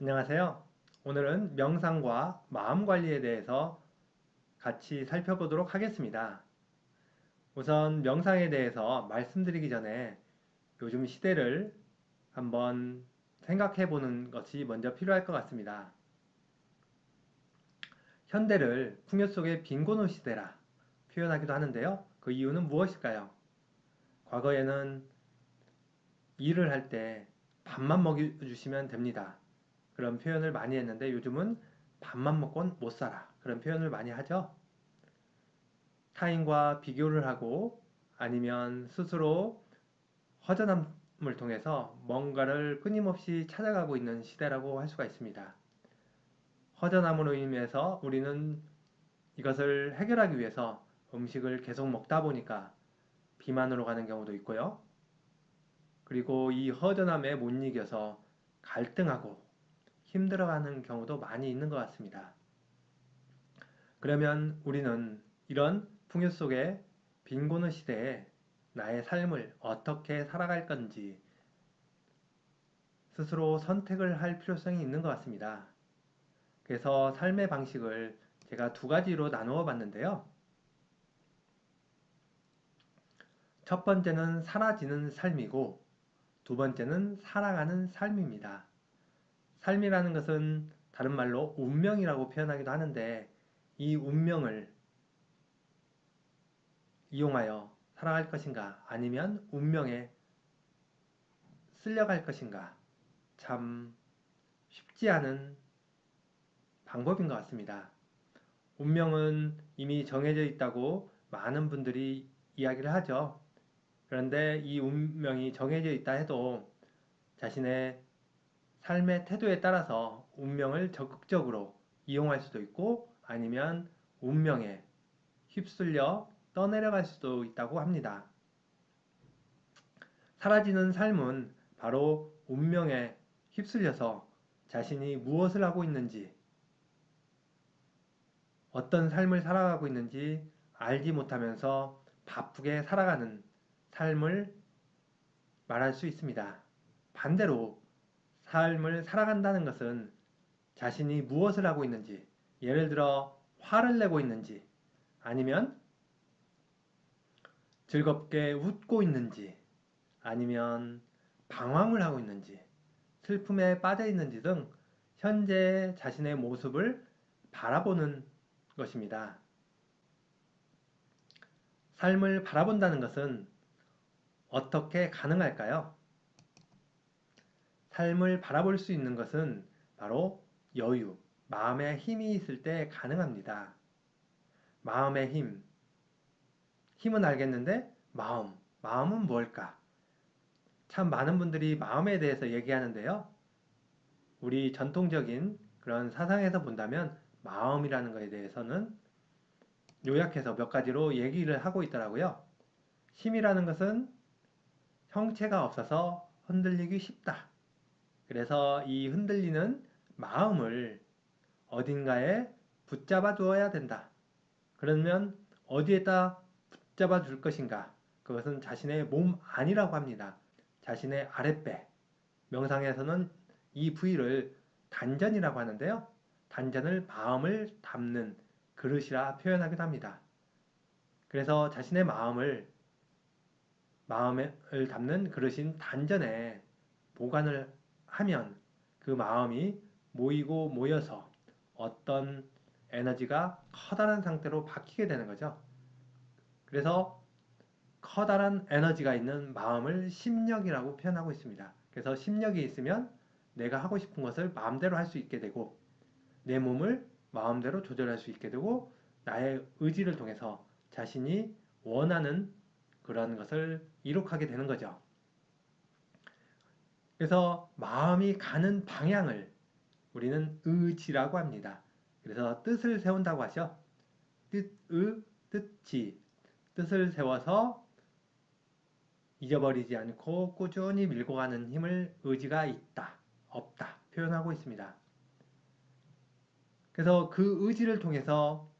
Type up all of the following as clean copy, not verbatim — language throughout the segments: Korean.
안녕하세요. 오늘은 명상과 마음 관리에 대해서 같이 살펴보도록 하겠습니다. 우선 명상에 대해서 말씀드리기 전에 요즘 시대를 한번 생각해 보는 것이 먼저 필요할 것 같습니다. 현대를 풍요 속의 빈곤의 시대라 표현하기도 하는데요. 그 이유는 무엇일까요? 과거에는 일을 할 때 밥만 먹여주시면 됩니다. 그런 표현을 많이 했는데 요즘은 밥만 먹고는 못 살아. 그런 표현을 많이 하죠. 타인과 비교를 하고 아니면 스스로 허전함을 통해서 뭔가를 끊임없이 찾아가고 있는 시대라고 할 수가 있습니다. 허전함으로 인해서 우리는 이것을 해결하기 위해서 음식을 계속 먹다 보니까 비만으로 가는 경우도 있고요. 그리고 이 허전함에 못 이겨서 갈등하고 힘들어하는 경우도 많이 있는 것 같습니다. 그러면 우리는 이런 풍요 속의 빈곤의 시대에 나의 삶을 어떻게 살아갈 건지 스스로 선택을 할 필요성이 있는 것 같습니다. 그래서 삶의 방식을 제가 두 가지로 나누어 봤는데요. 첫 번째는 사라지는 삶이고 두 번째는 살아가는 삶입니다. 삶이라는 것은 다른 말로 운명이라고 표현하기도 하는데 이 운명을 이용하여 살아갈 것인가 아니면 운명에 쓸려갈 것인가 참 쉽지 않은 방법인 것 같습니다. 운명은 이미 정해져 있다고 많은 분들이 이야기를 하죠. 그런데 이 운명이 정해져 있다 해도 자신의 삶의 태도에 따라서 운명을 적극적으로 이용할 수도 있고 아니면 운명에 휩쓸려 떠내려갈 수도 있다고 합니다. 사라지는 삶은 바로 운명에 휩쓸려서 자신이 무엇을 하고 있는지, 어떤 삶을 살아가고 있는지 알지 못하면서 바쁘게 살아가는 삶을 말할 수 있습니다. 반대로 삶을 살아간다는 것은 자신이 무엇을 하고 있는지, 예를 들어 화를 내고 있는지, 아니면 즐겁게 웃고 있는지, 아니면 방황을 하고 있는지, 슬픔에 빠져 있는지 등 현재 자신의 모습을 바라보는 것입니다. 삶을 바라본다는 것은 어떻게 가능할까요? 삶을 바라볼 수 있는 것은 바로 여유, 마음에 힘이 있을 때 가능합니다. 마음의 힘, 힘은 알겠는데 마음은 뭘까? 참 많은 분들이 마음에 대해서 얘기하는데요. 우리 전통적인 그런 사상에서 본다면 마음이라는 것에 대해서는 요약해서 몇 가지로 얘기를 하고 있더라고요. 힘이라는 것은 형체가 없어서 흔들리기 쉽다. 그래서 이 흔들리는 마음을 어딘가에 붙잡아 두어야 된다. 그러면 어디에다 붙잡아 줄 것인가? 그것은 자신의 몸 안이라고 합니다. 자신의 아랫배. 명상에서는 이 부위를 단전이라고 하는데요. 단전을 마음을 담는 그릇이라 표현하기도 합니다. 그래서 자신의 마음을 담는 그릇인 단전에 보관을 하면 그 마음이 모이고 모여서 어떤 에너지가 커다란 상태로 바뀌게 되는 거죠. 그래서 커다란 에너지가 있는 마음을 심력이라고 표현하고 있습니다. 그래서 심력이 있으면 내가 하고 싶은 것을 마음대로 할 수 있게 되고 내 몸을 마음대로 조절할 수 있게 되고 나의 의지를 통해서 자신이 원하는 그런 것을 이룩하게 되는 거죠. 그래서 마음이 가는 방향을 우리는 의지라고 합니다. 그래서 뜻을 세운다고 하죠. 뜻지. 뜻을 세워서 잊어버리지 않고 꾸준히 밀고 가는 힘을 의지가 있다, 없다 표현하고 있습니다. 그래서 그 의지를 통해서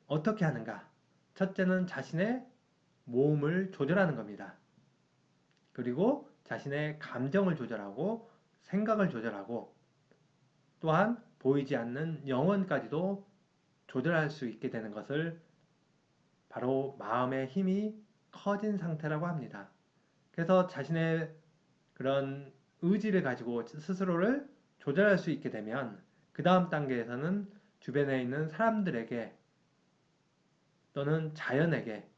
어떻게 하는가? 첫째는 자신의 몸을 조절하는 겁니다. 그리고 자신의 감정을 조절하고 생각을 조절하고 또한 보이지 않는 영혼까지도 조절할 수 있게 되는 것을 바로 마음의 힘이 커진 상태라고 합니다. 그래서 자신의 그런 의지를 가지고 스스로를 조절할 수 있게 되면 그 다음 단계에서는 주변에 있는 사람들에게 또는 자연에게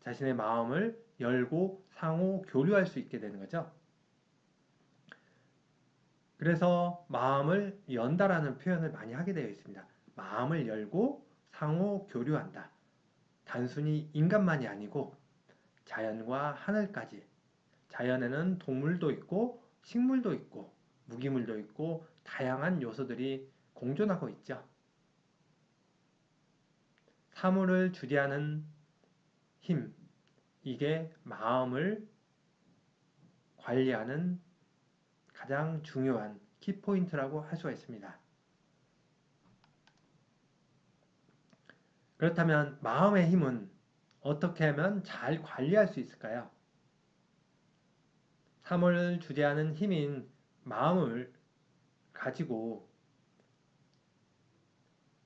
자신의 마음을 열고 상호 교류할 수 있게 되는 거죠. 그래서 마음을 연다라는 표현을 많이 하게 되어 있습니다. 마음을 열고 상호 교류한다. 단순히 인간만이 아니고 자연과 하늘까지, 자연에는 동물도 있고 식물도 있고 무기물도 있고 다양한 요소들이 공존하고 있죠. 사물을 주재하는 힘, 이게 마음을 관리하는 가장 중요한 키포인트라고 할 수가 있습니다. 그렇다면 마음의 힘은 어떻게 하면 잘 관리할 수 있을까요? 사물을 주재하는 힘인 마음을 가지고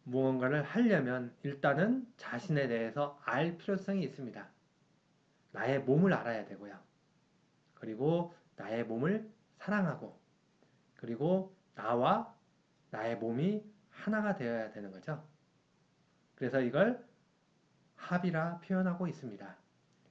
무언가를 하려면 일단은 자신에 대해서 알 필요성이 있습니다. 나의 몸을 알아야 되고요. 그리고 나의 몸을 사랑하고 그리고 나와 나의 몸이 하나가 되어야 되는 거죠. 그래서 이걸 합이라 표현하고 있습니다.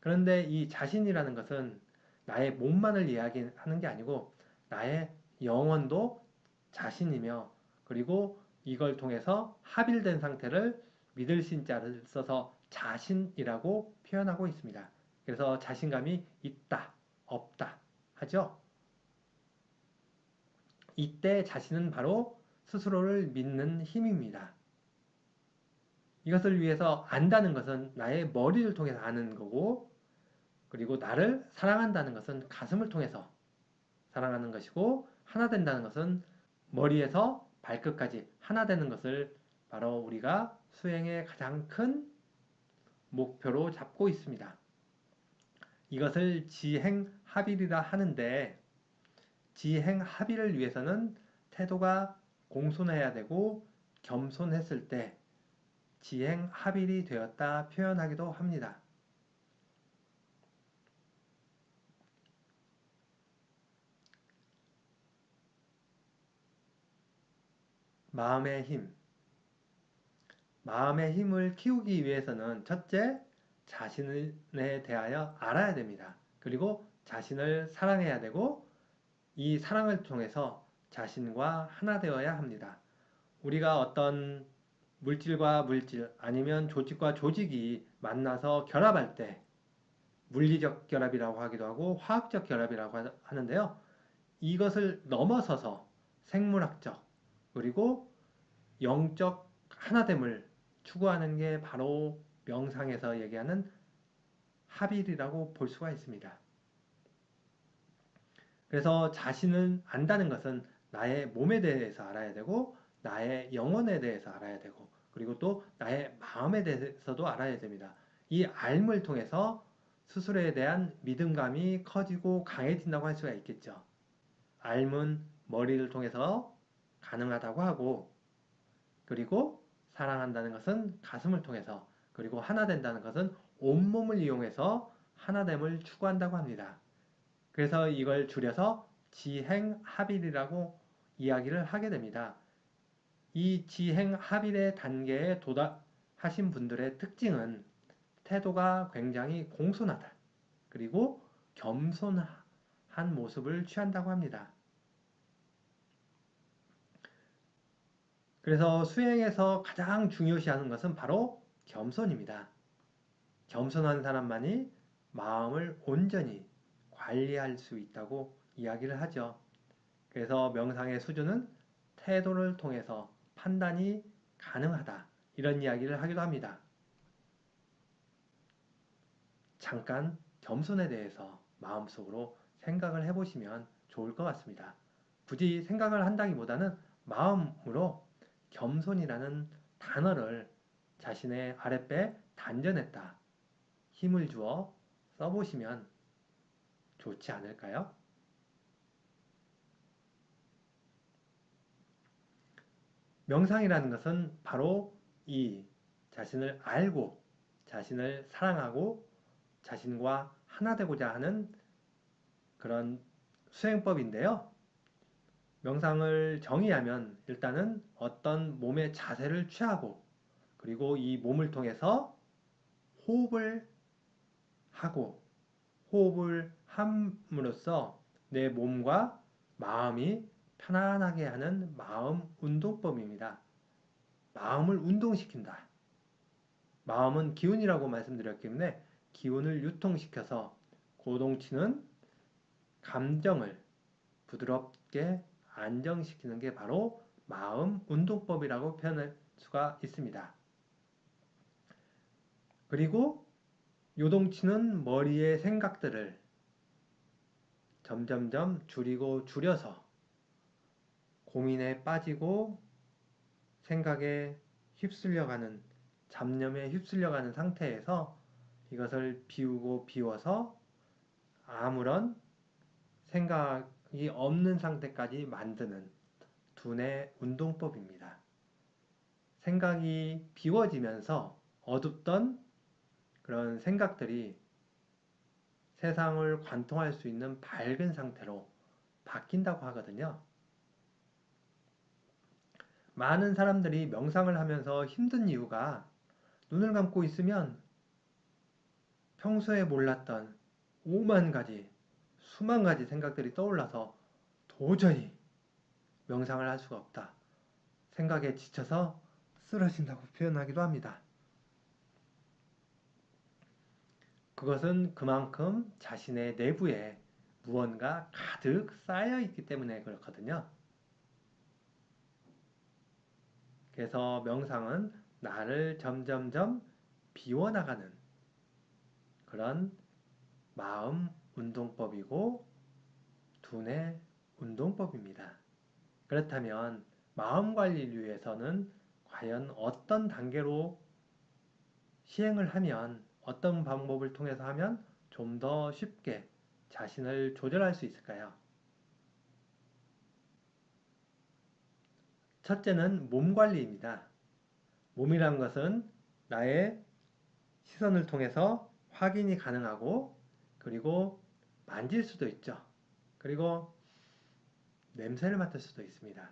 그런데 이 자신이라는 것은 나의 몸만을 이야기하는 게 아니고 나의 영혼도 자신이며 그리고 이걸 통해서 합일된 상태를 믿을 신자를 써서 자신이라고 표현하고 있습니다. 그래서 자신감이 있다, 없다 하죠. 이때 자신은 바로 스스로를 믿는 힘입니다. 이것을 위해서 안다는 것은 나의 머리를 통해서 아는 거고 그리고 나를 사랑한다는 것은 가슴을 통해서 사랑하는 것이고 하나 된다는 것은 머리에서 발끝까지 하나 되는 것을 바로 우리가 수행의 가장 큰 목표로 잡고 있습니다. 이것을 지행합일이라 하는데 지행합일을 위해서는 태도가 공손해야 되고 겸손했을 때 지행합일이 되었다 표현하기도 합니다. 마음의 힘. 마음의 힘을 키우기 위해서는 첫째, 자신에 대하여 알아야 됩니다. 그리고 자신을 사랑해야 되고 이 사랑을 통해서 자신과 하나 되어야 합니다. 우리가 어떤 물질과 물질 아니면 조직과 조직이 만나서 결합할 때 물리적 결합이라고 하기도 하고 화학적 결합이라고 하는데요. 이것을 넘어서서 생물학적 그리고 영적 하나됨을 추구하는 게 바로 명상에서 얘기하는 합일이라고 볼 수가 있습니다. 그래서 자신을 안다는 것은 나의 몸에 대해서 알아야 되고 나의 영혼에 대해서 알아야 되고 그리고 또 나의 마음에 대해서도 알아야 됩니다. 이 알을 통해서 스스로에 대한 믿음감이 커지고 강해진다고 할 수가 있겠죠. 알은 머리를 통해서 가능하다고 하고 그리고 사랑한다는 것은 가슴을 통해서 그리고 하나 된다는 것은 온몸을 이용해서 하나됨을 추구한다고 합니다. 그래서 이걸 줄여서 지행합일이라고 이야기를 하게 됩니다. 이 지행합일의 단계에 도달하신 분들의 특징은 태도가 굉장히 공손하다. 그리고 겸손한 모습을 취한다고 합니다. 그래서 수행에서 가장 중요시하는 것은 바로 겸손입니다. 겸손한 사람만이 마음을 온전히 관리할 수 있다고 이야기를 하죠. 그래서 명상의 수준은 태도를 통해서 판단이 가능하다. 이런 이야기를 하기도 합니다. 잠깐 겸손에 대해서 마음속으로 생각을 해보시면 좋을 것 같습니다. 굳이 생각을 한다기보다는 마음으로 겸손이라는 단어를 자신의 아랫배에 단전했다. 힘을 주어 써보시면 좋지 않을까요? 명상이라는 것은 바로 이 자신을 알고 자신을 사랑하고 자신과 하나 되고자 하는 그런 수행법인데요. 명상을 정의하면 일단은 어떤 몸의 자세를 취하고 그리고 이 몸을 통해서 호흡을 하고 호흡을 함으로써 내 몸과 마음이 편안하게 하는 마음 운동법입니다. 마음을 운동시킨다. 마음은 기운이라고 말씀드렸기 때문에 기운을 유통시켜서 고동치는 감정을 부드럽게 안정시키는 게 바로 마음 운동법이라고 표현할 수가 있습니다. 그리고 요동치는 머리의 생각들을 점점점 줄이고 줄여서 고민에 빠지고 생각에 휩쓸려가는 잡념에 휩쓸려가는 상태에서 이것을 비우고 비워서 아무런 생각이 없는 상태까지 만드는 두뇌 운동법입니다. 생각이 비워지면서 어둡던 그런 생각들이 세상을 관통할 수 있는 밝은 상태로 바뀐다고 하거든요. 많은 사람들이 명상을 하면서 힘든 이유가 눈을 감고 있으면 평소에 몰랐던 오만 가지, 수만 가지 생각들이 떠올라서 도저히 명상을 할 수가 없다. 생각에 지쳐서 쓰러진다고 표현하기도 합니다. 그것은 그만큼 자신의 내부에 무언가 가득 쌓여 있기 때문에 그렇거든요. 그래서 명상은 나를 점점점 비워나가는 그런 마음 운동법이고 두뇌 운동법입니다. 그렇다면 마음 관리를 위해서는 과연 어떤 단계로 시행을 하면 어떤 방법을 통해서 하면 좀 더 쉽게 자신을 조절할 수 있을까요? 첫째는 몸 관리입니다. 몸이란 것은 나의 시선을 통해서 확인이 가능하고 그리고 만질 수도 있죠. 그리고 냄새를 맡을 수도 있습니다.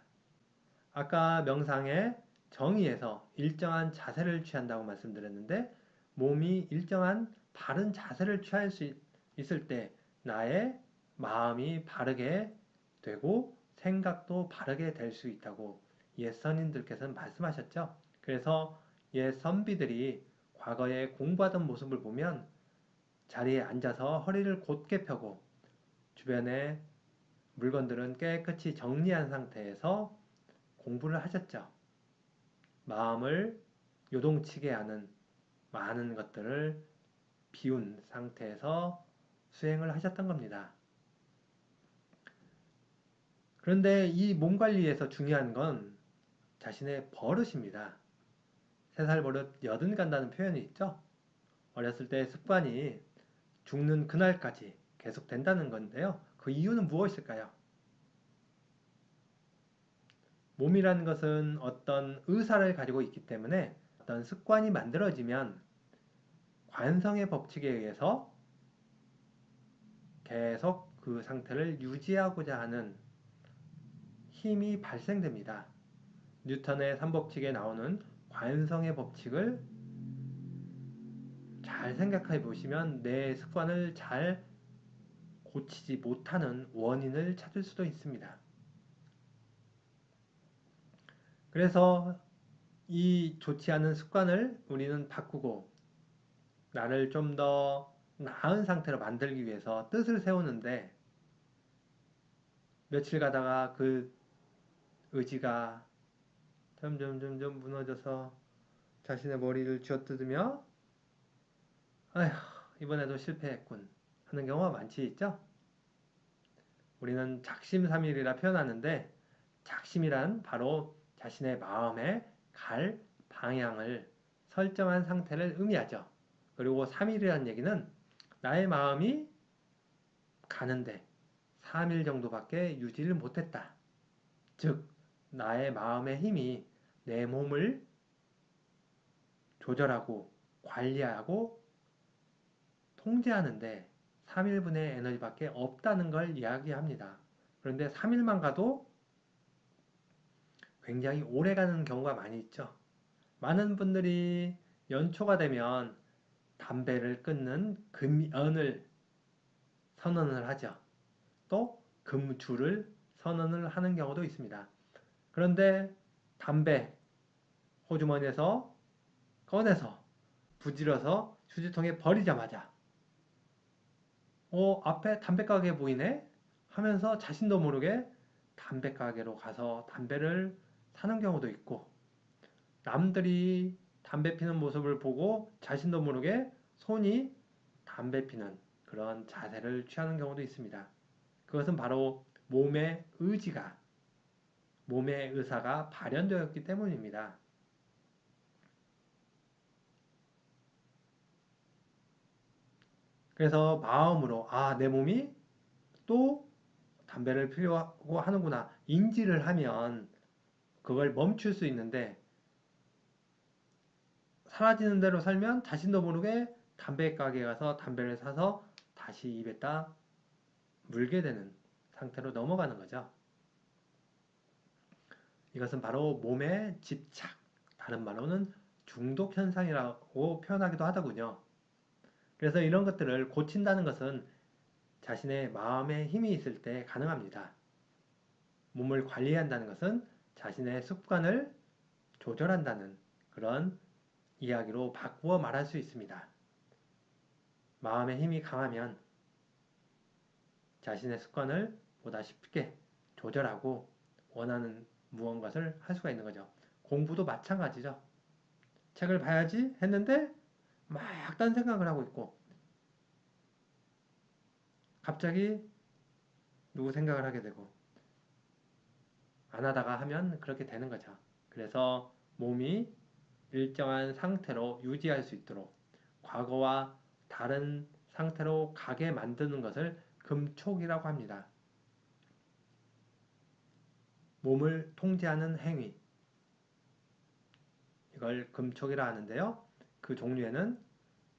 아까 명상의 정의에서 일정한 자세를 취한다고 말씀드렸는데 몸이 일정한 바른 자세를 취할 수 있을 때 나의 마음이 바르게 되고 생각도 바르게 될 수 있다고 옛 선인들께서는 말씀하셨죠. 그래서 옛 선비들이 과거에 공부하던 모습을 보면 자리에 앉아서 허리를 곧게 펴고 주변에 물건들은 깨끗이 정리한 상태에서 공부를 하셨죠. 마음을 요동치게 하는 많은 것들을 비운 상태에서 수행을 하셨던 겁니다. 그런데 이 몸 관리에서 중요한 건 자신의 버릇입니다. 3살 버릇 여든 간다는 표현이 있죠. 어렸을 때 습관이 죽는 그날까지 계속 된다는 건데요. 그 이유는 무엇일까요? 몸이라는 것은 어떤 의사를 가지고 있기 때문에 어떤 습관이 만들어지면 관성의 법칙에 의해서 계속 그 상태를 유지하고자 하는 힘이 발생됩니다. 뉴턴의 3법칙에 나오는 관성의 법칙을 잘 생각해 보시면 내 습관을 잘 고치지 못하는 원인을 찾을 수도 있습니다. 그래서 이 좋지 않은 습관을 우리는 바꾸고 나를 좀 더 나은 상태로 만들기 위해서 뜻을 세우는데 며칠 가다가 그 의지가 점점 무너져서 자신의 머리를 쥐어뜯으며 아휴 이번에도 실패했군 하는 경우가 많지 있죠? 우리는 작심삼일이라 표현하는데 작심이란 바로 자신의 마음에 갈 방향을 설정한 상태를 의미하죠. 그리고 3일이라는 얘기는 나의 마음이 가는데 3일 정도밖에 유지를 못했다. 즉 나의 마음의 힘이 내 몸을 조절하고 관리하고 통제하는데 3일분의 에너지밖에 없다는 걸 이야기합니다. 그런데 3일만 가도 굉장히 오래 가는 경우가 많이 있죠. 많은 분들이 연초가 되면 담배를 끊는 금연을 선언을 하죠. 또 금주를 선언을 하는 경우도 있습니다. 그런데 담배 호주머니에서 꺼내서 부질러서 휴지통에 버리자마자 앞에 담배가게 보이네? 하면서 자신도 모르게 담배가게로 가서 담배를 사는 경우도 있고 남들이 담배 피는 모습을 보고 자신도 모르게 손이 담배 피는 그런 자세를 취하는 경우도 있습니다. 그것은 바로 몸의 의사가 발현되었기 때문입니다. 그래서 마음으로 내 몸이 또 담배를 피려고 하는구나 인지를 하면 그걸 멈출 수 있는데 사라지는 대로 살면 자신도 모르게 담배 가게에 가서 담배를 사서 다시 입에다 물게 되는 상태로 넘어가는 거죠. 이것은 바로 몸의 집착, 다른 말로는 중독 현상이라고 표현하기도 하더군요. 그래서 이런 것들을 고친다는 것은 자신의 마음에 힘이 있을 때 가능합니다. 몸을 관리한다는 것은 자신의 습관을 조절한다는 그런 이야기로 바꾸어 말할 수 있습니다. 마음의 힘이 강하면 자신의 습관을 보다 쉽게 조절하고 원하는 무언가를 할 수가 있는 거죠. 공부도 마찬가지죠. 책을 봐야지 했는데 막 딴 생각을 하고 있고 갑자기 누구 생각을 하게 되고 안 하다가 하면 그렇게 되는 거죠. 그래서 몸이 일정한 상태로 유지할 수 있도록 과거와 다른 상태로 가게 만드는 것을 금촉이라고 합니다. 몸을 통제하는 행위 이걸 금촉이라 하는데요. 그 종류에는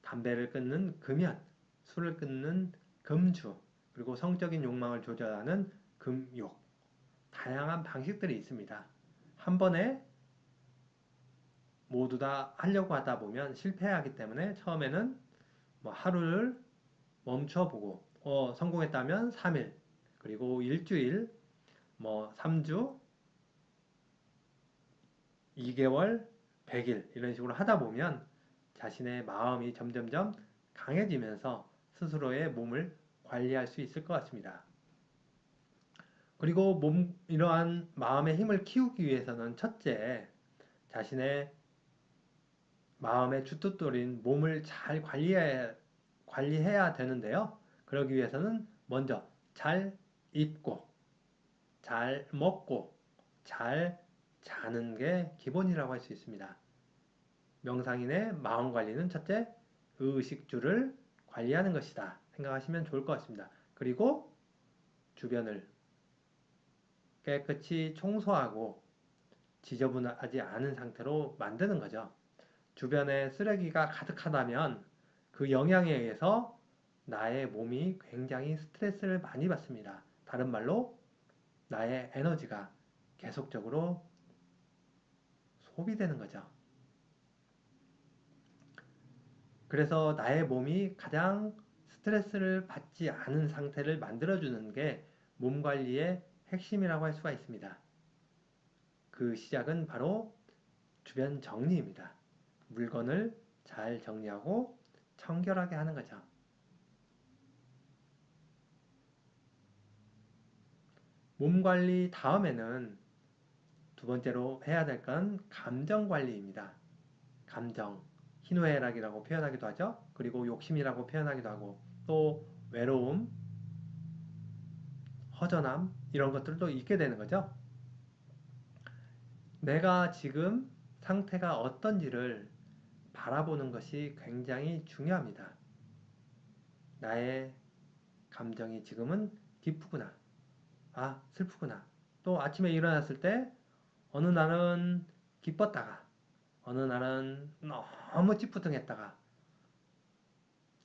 담배를 끊는 금연, 술을 끊는 금주, 그리고 성적인 욕망을 조절하는 금욕 다양한 방식들이 있습니다. 한 번에 모두 다 하려고 하다 보면 실패하기 때문에 처음에는 뭐 하루를 멈춰보고 성공했다면 3일 그리고 일주일 뭐 3주 2개월 100일 이런 식으로 하다 보면 자신의 마음이 점점점 강해지면서 스스로의 몸을 관리할 수 있을 것 같습니다. 그리고 이러한 마음의 힘을 키우기 위해서는 첫째, 자신의 마음의 주춧돌인 몸을 잘 관리해야 되는데요. 그러기 위해서는 먼저 잘 입고, 잘 먹고, 잘 자는 게 기본이라고 할 수 있습니다. 명상인의 마음 관리는 첫째, 의식주를 관리하는 것이다. 생각하시면 좋을 것 같습니다. 그리고 주변을 깨끗이 청소하고 지저분하지 않은 상태로 만드는 거죠. 주변에 쓰레기가 가득하다면 그 영향에 의해서 나의 몸이 굉장히 스트레스를 많이 받습니다. 다른 말로 나의 에너지가 계속적으로 소비되는 거죠. 그래서 나의 몸이 가장 스트레스를 받지 않은 상태를 만들어주는 게 몸 관리의 핵심이라고 할 수가 있습니다. 그 시작은 바로 주변 정리입니다. 물건을 잘 정리하고 청결하게 하는 거죠. 몸 관리 다음에는 두 번째로 해야 될 건 감정 관리입니다. 감정, 희노애락이라고 표현하기도 하죠. 그리고 욕심이라고 표현하기도 하고 또 외로움, 허전함 이런 것들도 있게 되는 거죠. 내가 지금 상태가 어떤지를 바라보는 것이 굉장히 중요합니다. 나의 감정이 지금은 기쁘구나. 슬프구나. 또 아침에 일어났을 때 어느 날은 기뻤다가 어느 날은 너무 찌뿌둥했다가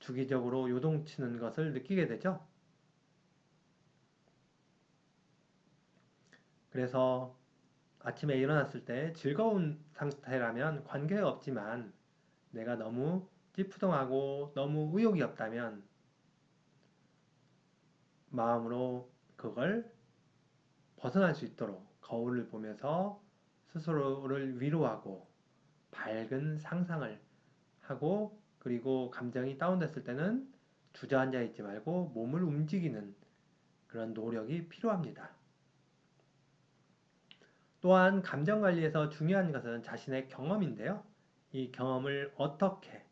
주기적으로 요동치는 것을 느끼게 되죠. 그래서 아침에 일어났을 때 즐거운 상태라면 관계가 없지만 내가 너무 찌푸둥하고 너무 의욕이 없다면 마음으로 그걸 벗어날 수 있도록 거울을 보면서 스스로를 위로하고 밝은 상상을 하고 그리고 감정이 다운됐을 때는 주저앉아 있지 말고 몸을 움직이는 그런 노력이 필요합니다. 또한 감정 관리에서 중요한 것은 자신의 경험인데요. 이 경험을 어떻게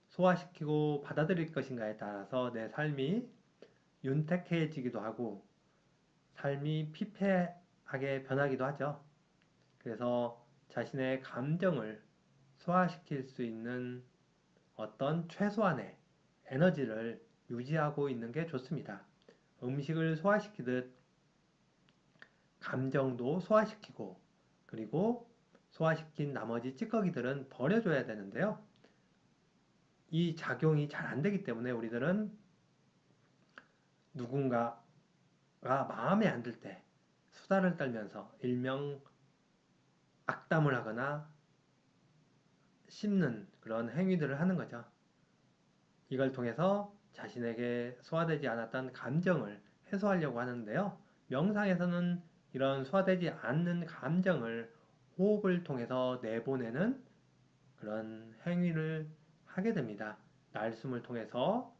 소화시키고 받아들일 것인가에 따라서 내 삶이 윤택해지기도 하고 삶이 피폐하게 변하기도 하죠. 그래서 자신의 감정을 소화시킬 수 있는 어떤 최소한의 에너지를 유지하고 있는 게 좋습니다. 음식을 소화시키듯 감정도 소화시키고 그리고 소화시킨 나머지 찌꺼기들은 버려줘야 되는데요. 이 작용이 잘 안 되기 때문에 우리들은 누군가가 마음에 안 들 때 수다를 떨면서 일명 악담을 하거나 씹는 그런 행위들을 하는 거죠. 이걸 통해서 자신에게 소화되지 않았던 감정을 해소하려고 하는데요. 명상에서는 이런 소화되지 않는 감정을 호흡을 통해서 내보내는 그런 행위를 하게 됩니다. 날숨을 통해서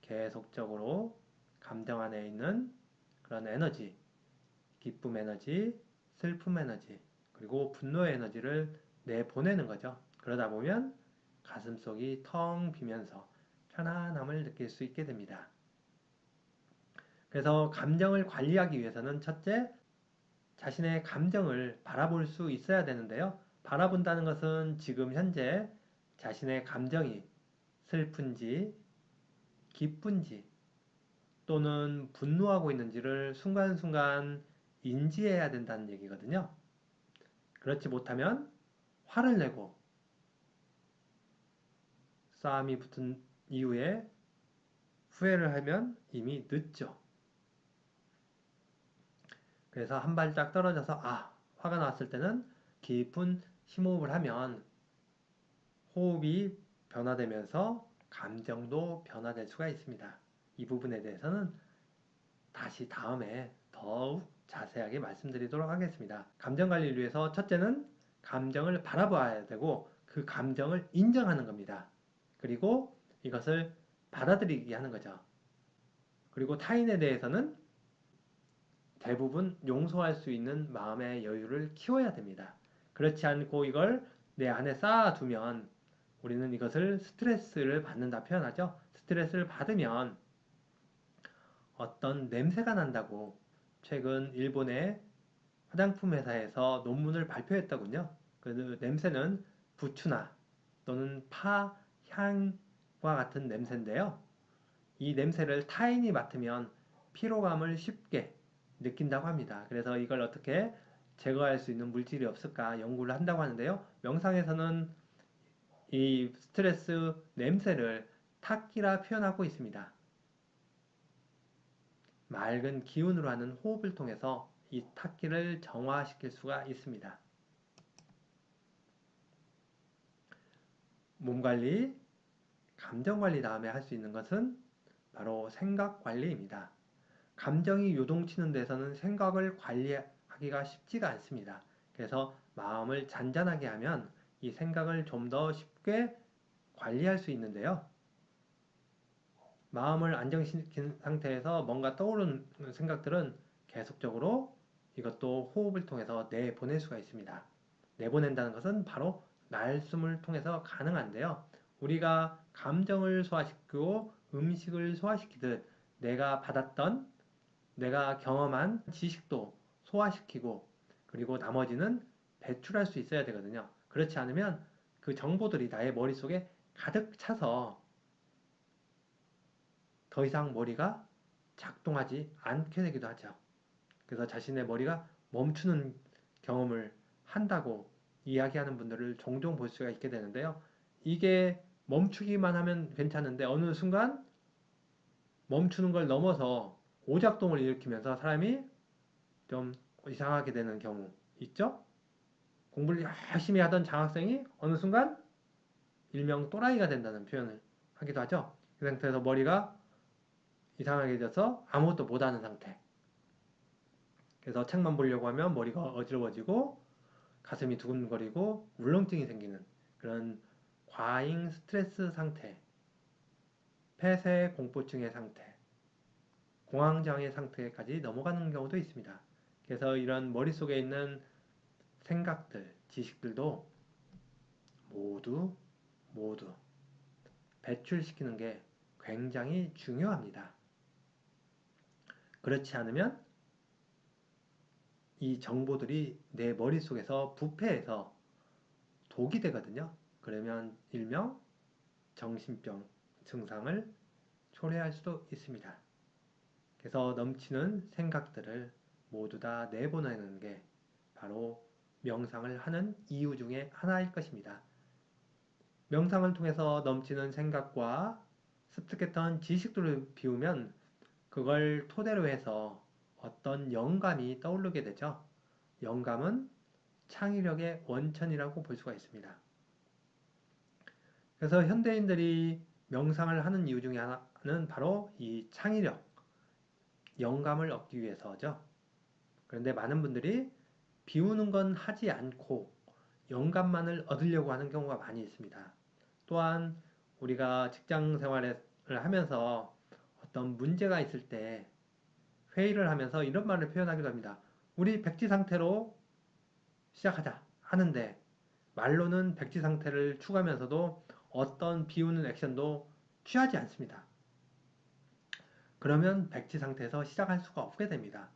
계속적으로 감정 안에 있는 그런 에너지, 기쁨 에너지, 슬픔 에너지, 그리고 분노의 에너지를 내보내는 거죠. 그러다 보면 가슴속이 텅 비면서 편안함을 느낄 수 있게 됩니다. 그래서 감정을 관리하기 위해서는 첫째, 자신의 감정을 바라볼 수 있어야 되는데요. 바라본다는 것은 지금 현재 자신의 감정이 슬픈지, 기쁜지, 또는 분노하고 있는지를 순간순간 인지해야 된다는 얘기거든요. 그렇지 못하면 화를 내고 싸움이 붙은 이후에 후회를 하면 이미 늦죠. 그래서 한 발짝 떨어져서 화가 났을 때는 깊은 심호흡을 하면 호흡이 변화되면서 감정도 변화될 수가 있습니다. 이 부분에 대해서는 다시 다음에 더욱 자세하게 말씀드리도록 하겠습니다. 감정 관리를 위해서 첫째는 감정을 바라봐야 되고 그 감정을 인정하는 겁니다. 그리고 이것을 받아들이게 하는 거죠. 그리고 타인에 대해서는 대부분 용서할 수 있는 마음의 여유를 키워야 됩니다. 그렇지 않고 이걸 내 안에 쌓아두면 우리는 이것을 스트레스를 받는다 표현하죠. 스트레스를 받으면 어떤 냄새가 난다고 최근 일본의 화장품 회사에서 논문을 발표했더군요. 그 냄새는 부추나 또는 파 향과 같은 냄새인데요. 이 냄새를 타인이 맡으면 피로감을 쉽게 느낀다고 합니다. 그래서 이걸 어떻게 제거할 수 있는 물질이 없을까 연구를 한다고 하는데요. 명상에서는 이 스트레스 냄새를 탁기라 표현하고 있습니다. 맑은 기운으로 하는 호흡을 통해서 이 탁기를 정화시킬 수가 있습니다. 몸 관리, 감정 관리 다음에 할 수 있는 것은 바로 생각 관리입니다. 감정이 요동치는 데서는 생각을 관리하기가 쉽지가 않습니다. 그래서 마음을 잔잔하게 하면 이 생각을 좀 더 쉽게 관리할 수 있는데요. 마음을 안정시킨 상태에서 뭔가 떠오르는 생각들은 계속적으로 이것도 호흡을 통해서 내보낼 수가 있습니다. 내보낸다는 것은 바로 날숨을 통해서 가능한데요. 우리가 감정을 소화시키고 음식을 소화시키듯 내가 받았던 내가 경험한 지식도 소화시키고 그리고 나머지는 배출할 수 있어야 되거든요. 그렇지 않으면 그 정보들이 나의 머릿속에 가득 차서 더 이상 머리가 작동하지 않게 되기도 하죠. 그래서 자신의 머리가 멈추는 경험을 한다고 이야기하는 분들을 종종 볼 수가 있게 되는데요. 이게 멈추기만 하면 괜찮은데 어느 순간 멈추는 걸 넘어서 오작동을 일으키면서 사람이 좀 이상하게 되는 경우 있죠? 공부를 열심히 하던 장학생이 어느 순간 일명 또라이가 된다는 표현을 하기도 하죠. 그 상태에서 머리가 이상하게 돼서 아무것도 못하는 상태. 그래서 책만 보려고 하면 머리가 어지러워지고 가슴이 두근거리고 울렁증이 생기는 그런 과잉 스트레스 상태, 폐쇄 공포증의 상태, 공황장애 상태까지 넘어가는 경우도 있습니다. 그래서 이런 머릿속에 있는 생각들, 지식들도 모두 배출시키는 게 굉장히 중요합니다. 그렇지 않으면 이 정보들이 내 머릿속에서 부패해서 독이 되거든요. 그러면 일명 정신병 증상을 초래할 수도 있습니다. 그래서 넘치는 생각들을 모두 다 내보내는 게 바로 명상을 하는 이유 중에 하나일 것입니다. 명상을 통해서 넘치는 생각과 습득했던 지식들을 비우면 그걸 토대로 해서 어떤 영감이 떠오르게 되죠. 영감은 창의력의 원천이라고 볼 수가 있습니다. 그래서 현대인들이 명상을 하는 이유 중에 하나는 바로 이 창의력, 영감을 얻기 위해서죠. 그런데 많은 분들이 비우는 건 하지 않고 영감만을 얻으려고 하는 경우가 많이 있습니다. 또한 우리가 직장 생활을 하면서 어떤 문제가 있을 때 회의를 하면서 이런 말을 표현하기도 합니다. 우리 백지 상태로 시작하자 하는데 말로는 백지 상태를 추구하면서도 어떤 비우는 액션도 취하지 않습니다. 그러면 백지 상태에서 시작할 수가 없게 됩니다.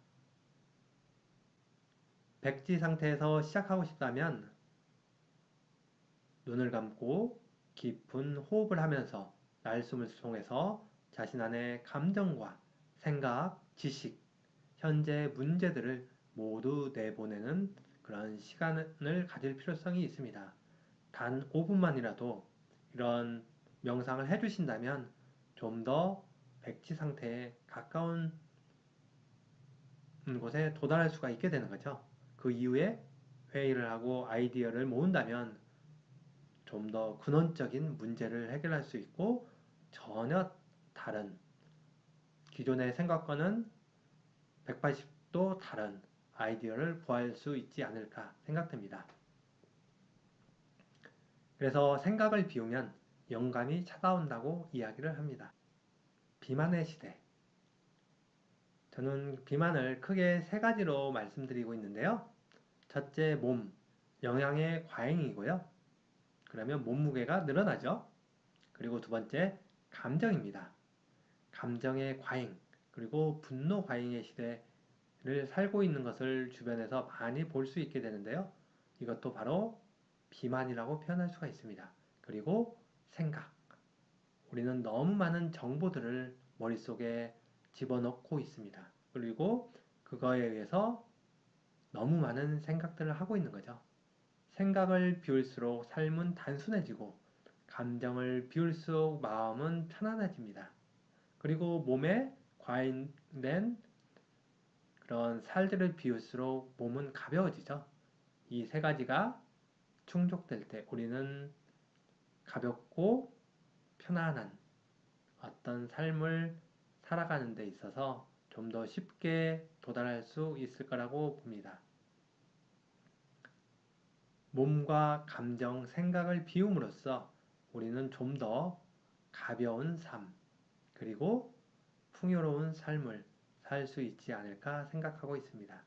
백지 상태에서 시작하고 싶다면 눈을 감고 깊은 호흡을 하면서 날숨을 통해서 자신 안의 감정과 생각, 지식, 현재 문제들을 모두 내보내는 그런 시간을 가질 필요성이 있습니다. 단 5분만이라도 이런 명상을 해주신다면 좀 더 백지 상태에 가까운 곳에 도달할 수가 있게 되는 거죠. 그 이후에 회의를 하고 아이디어를 모은다면 좀 더 근원적인 문제를 해결할 수 있고 전혀 다른 기존의 생각과는 180도 다른 아이디어를 구할 수 있지 않을까 생각됩니다. 그래서 생각을 비우면 영감이 찾아온다고 이야기를 합니다. 비만의 시대. 저는 비만을 크게 세 가지로 말씀드리고 있는데요. 첫째, 몸, 영양의 과잉이고요. 그러면 몸무게가 늘어나죠. 그리고 두 번째, 감정입니다. 감정의 과잉, 그리고 분노 과잉의 시대를 살고 있는 것을 주변에서 많이 볼 수 있게 되는데요. 이것도 바로 비만이라고 표현할 수가 있습니다. 그리고 생각. 우리는 너무 많은 정보들을 머릿속에 집어넣고 있습니다. 그리고 그거에 의해서 너무 많은 생각들을 하고 있는 거죠. 생각을 비울수록 삶은 단순해지고 감정을 비울수록 마음은 편안해집니다. 그리고 몸에 과잉된 그런 살들을 비울수록 몸은 가벼워지죠. 이 세 가지가 충족될 때 우리는 가볍고 편안한 어떤 삶을 살아가는 데 있어서 좀 더 쉽게 도달할 수 있을 거라고 봅니다. 몸과 감정, 생각을 비움으로써 우리는 좀 더 가벼운 삶, 그리고 풍요로운 삶을 살 수 있지 않을까 생각하고 있습니다.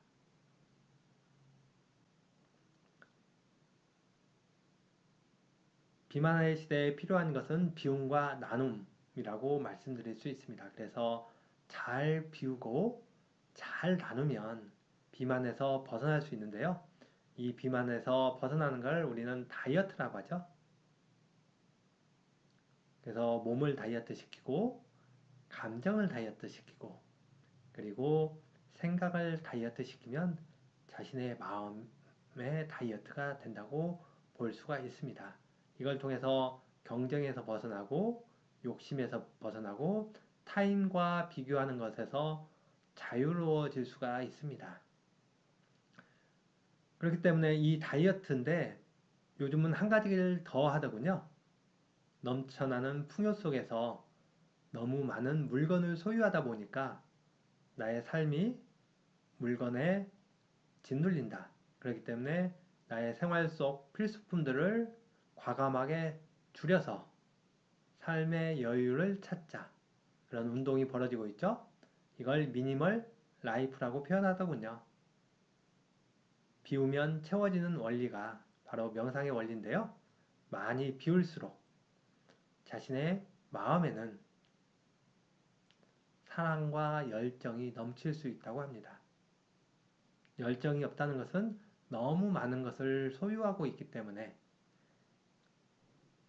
비만의 시대에 필요한 것은 비움과 나눔이라고 말씀드릴 수 있습니다. 그래서 잘 비우고 잘 나누면 비만에서 벗어날 수 있는데요. 이 비만에서 벗어나는 걸 우리는 다이어트라고 하죠. 그래서 몸을 다이어트 시키고 감정을 다이어트 시키고 그리고 생각을 다이어트 시키면 자신의 마음의 다이어트가 된다고 볼 수가 있습니다. 이걸 통해서 경쟁에서 벗어나고 욕심에서 벗어나고 타인과 비교하는 것에서 자유로워질 수가 있습니다. 그렇기 때문에 이 다이어트인데 요즘은 한 가지를 더 하더군요. 넘쳐나는 풍요 속에서 너무 많은 물건을 소유하다 보니까 나의 삶이 물건에 짓눌린다. 그렇기 때문에 나의 생활 속 필수품들을 과감하게 줄여서 삶의 여유를 찾자. 그런 운동이 벌어지고 있죠. 이걸 미니멀 라이프라고 표현하더군요. 비우면 채워지는 원리가 바로 명상의 원리인데요. 많이 비울수록 자신의 마음에는 사랑과 열정이 넘칠 수 있다고 합니다. 열정이 없다는 것은 너무 많은 것을 소유하고 있기 때문에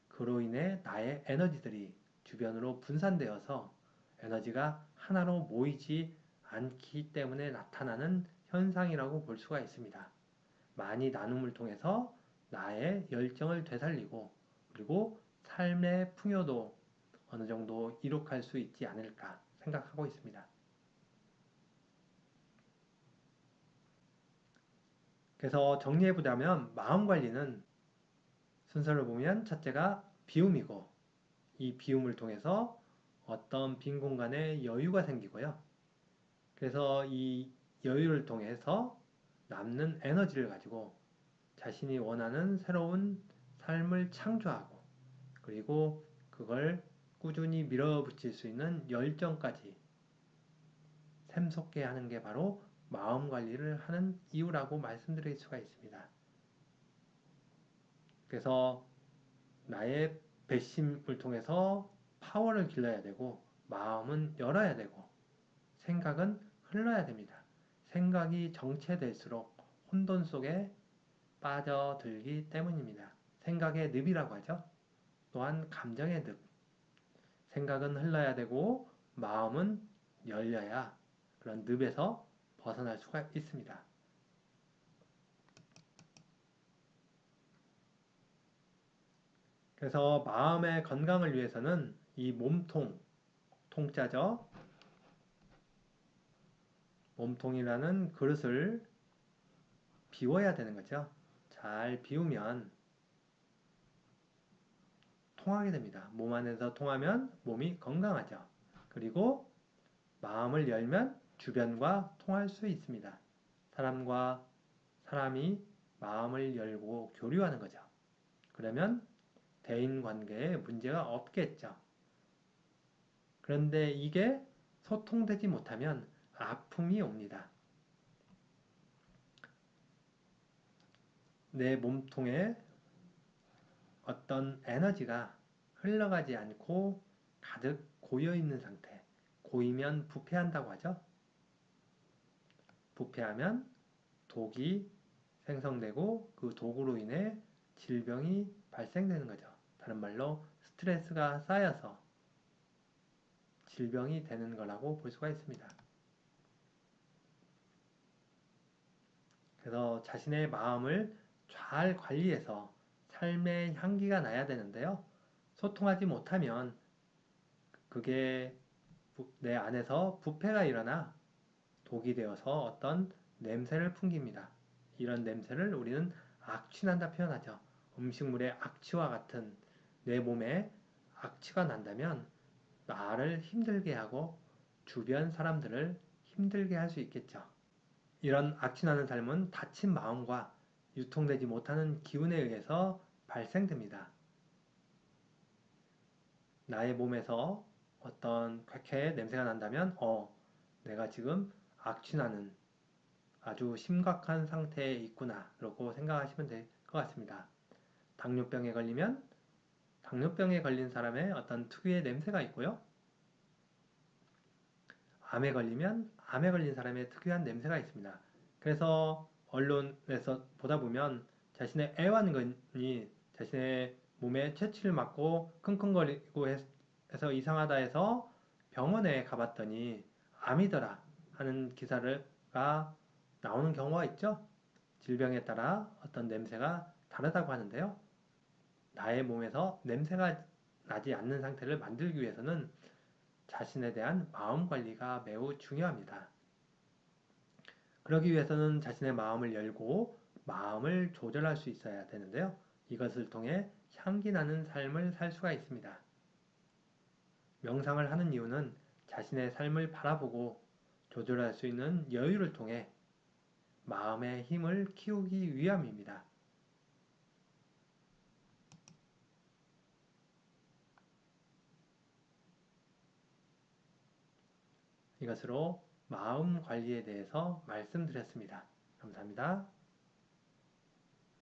그로 인해 나의 에너지들이 주변으로 분산되어서 에너지가 하나로 모이지 않기 때문에 나타나는 현상이라고 볼 수가 있습니다. 많이 나눔을 통해서 나의 열정을 되살리고 그리고 삶의 풍요도 어느 정도 이룩할 수 있지 않을까 생각하고 있습니다. 그래서 정리해보자면 마음 관리는 순서를 보면 첫째가 비움이고 이 비움을 통해서 어떤 빈 공간에 여유가 생기고요. 그래서 이 여유를 통해서 남는 에너지를 가지고 자신이 원하는 새로운 삶을 창조하고 그리고 그걸 꾸준히 밀어붙일 수 있는 열정까지 샘솟게 하는 게 바로 마음 관리를 하는 이유라고 말씀드릴 수가 있습니다. 그래서 나의 배심을 통해서 파워를 길러야 되고 마음은 열어야 되고 생각은 흘러야 됩니다. 생각이 정체될수록 혼돈 속에 빠져들기 때문입니다. 생각의 늪이라고 하죠. 또한 감정의 늪. 생각은 흘러야 되고 마음은 열려야 그런 늪에서 벗어날 수가 있습니다. 그래서 마음의 건강을 위해서는 이 몸통, 통짜죠. 몸통이라는 그릇을 비워야 되는 거죠. 잘 비우면 통하게 됩니다. 몸 안에서 통하면 몸이 건강하죠. 그리고 마음을 열면 주변과 통할 수 있습니다. 사람과 사람이 마음을 열고 교류하는 거죠. 그러면 대인관계에 문제가 없겠죠. 그런데 이게 소통되지 못하면 아픔이 옵니다. 내 몸통에 어떤 에너지가 흘러가지 않고 가득 고여있는 상태. 고이면 부패한다고 하죠. 부패하면 독이 생성되고 그 독으로 인해 질병이 발생되는 거죠. 다른 말로 스트레스가 쌓여서 질병이 되는 거라고 볼 수가 있습니다. 그래서 자신의 마음을 잘 관리해서 삶의 향기가 나야 되는데요. 소통하지 못하면 그게 내 안에서 부패가 일어나 독이 되어서 어떤 냄새를 풍깁니다. 이런 냄새를 우리는 악취난다 표현하죠. 음식물의 악취와 같은 내 몸에 악취가 난다면 나를 힘들게 하고 주변 사람들을 힘들게 할 수 있겠죠. 이런 악취나는 삶은 다친 마음과 유통되지 못하는 기운에 의해서 발생됩니다. 나의 몸에서 어떤 쾌쾌 냄새가 난다면 내가 지금 악취나는 아주 심각한 상태에 있구나 라고 생각하시면 될 것 같습니다. 당뇨병에 걸리면 당뇨병에 걸린 사람의 어떤 특유의 냄새가 있고요. 암에 걸리면 암에 걸린 사람의 특유한 냄새가 있습니다. 그래서 언론에서 보다 보면 자신의 애완견이 자신의 몸에 채취를 맞고 킁킁거리고 해서 이상하다 해서 병원에 가봤더니 암이더라 하는 기사가 나오는 경우가 있죠. 질병에 따라 어떤 냄새가 다르다고 하는데요. 나의 몸에서 냄새가 나지 않는 상태를 만들기 위해서는 자신에 대한 마음 관리가 매우 중요합니다. 그러기 위해서는 자신의 마음을 열고 마음을 조절할 수 있어야 되는데요. 이것을 통해 향기 나는 삶을 살 수가 있습니다. 명상을 하는 이유는 자신의 삶을 바라보고 조절할 수 있는 여유를 통해 마음의 힘을 키우기 위함입니다. 이것으로 마음 관리에 대해서 말씀드렸습니다. 감사합니다.